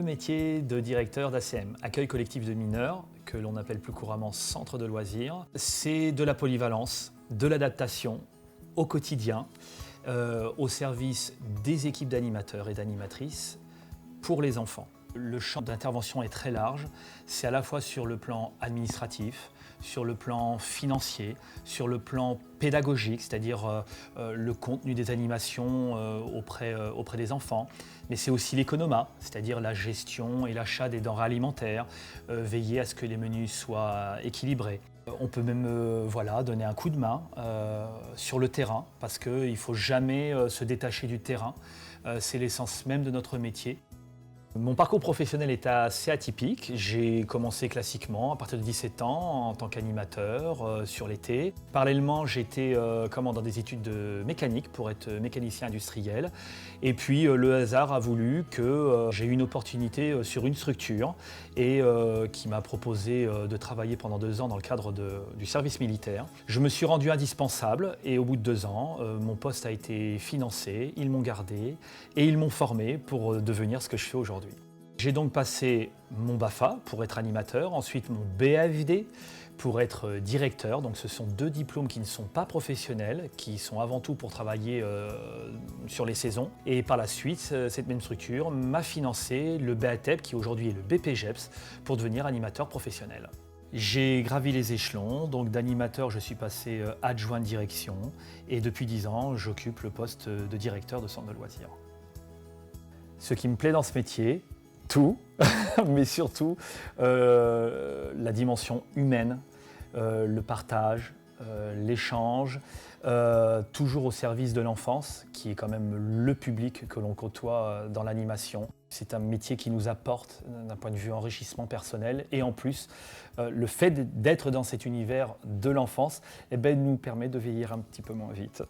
métier de directeur d'ACM, accueil collectif de mineurs, que l'on appelle plus couramment centre de loisirs. C'est de la polyvalence, de l'adaptation au quotidien, au service des équipes d'animateurs et d'animatrices pour les enfants. Le champ d'intervention est très large, c'est à la fois sur le plan administratif, sur le plan financier, sur le plan pédagogique, c'est-à-dire le contenu des animations auprès des enfants, mais c'est aussi l'économat, c'est-à-dire la gestion et l'achat des denrées alimentaires, veiller à ce que les menus soient équilibrés. On peut même donner un coup de main sur le terrain, parce qu'il ne faut jamais se détacher du terrain, c'est l'essence même de notre métier. Mon parcours professionnel est assez atypique. J'ai commencé classiquement à partir de 17 ans en tant qu'animateur sur l'été. Parallèlement, j'étais dans des études de mécanique pour être mécanicien industriel. Et puis le hasard a voulu que j'ai eu une opportunité sur une structure et qui m'a proposé de travailler pendant 2 ans dans le cadre du service militaire. Je me suis rendu indispensable et au bout de 2 ans, mon poste a été financé, ils m'ont gardé et ils m'ont formé pour devenir ce que je fais aujourd'hui. J'ai donc passé mon BAFA pour être animateur, ensuite mon BAFD pour être directeur. Donc ce sont 2 diplômes qui ne sont pas professionnels, qui sont avant tout pour travailler sur les saisons. Et par la suite, cette même structure m'a financé le BATEP, qui aujourd'hui est le BPGEPS, pour devenir animateur professionnel. J'ai gravi les échelons, donc d'animateur je suis passé adjoint de direction et depuis 10 ans j'occupe le poste de directeur de centre de loisirs. Ce qui me plaît dans ce métier, tout, mais surtout la dimension humaine, le partage, l'échange, toujours au service de l'enfance, qui est quand même le public que l'on côtoie dans l'animation. C'est un métier qui nous apporte d'un point de vue enrichissement personnel et en plus, le fait d'être dans cet univers de l'enfance nous permet de vieillir un petit peu moins vite.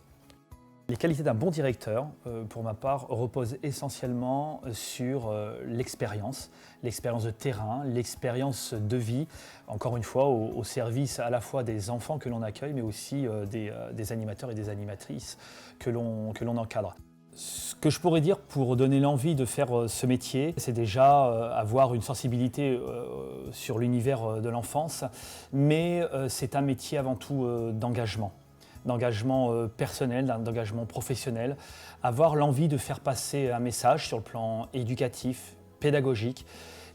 Les qualités d'un bon directeur, pour ma part, reposent essentiellement sur l'expérience de terrain, l'expérience de vie, encore une fois au service à la fois des enfants que l'on accueille, mais aussi des animateurs et des animatrices que l'on encadre. Ce que je pourrais dire pour donner l'envie de faire ce métier, c'est déjà avoir une sensibilité sur l'univers de l'enfance, mais c'est un métier avant tout d'engagement personnel, d'engagement professionnel, avoir l'envie de faire passer un message sur le plan éducatif, pédagogique.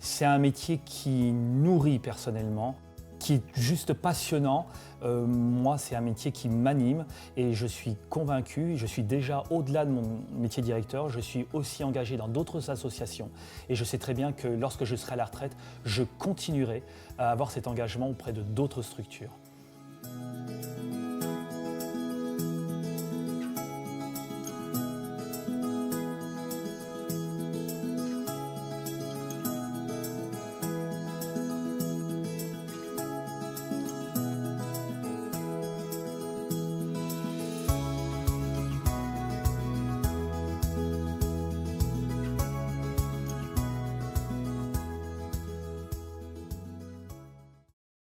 C'est un métier qui nourrit personnellement, qui est juste passionnant. Moi, c'est un métier qui m'anime et je suis convaincu, je suis déjà au-delà de mon métier de directeur, je suis aussi engagé dans d'autres associations et je sais très bien que lorsque je serai à la retraite, je continuerai à avoir cet engagement auprès de d'autres structures.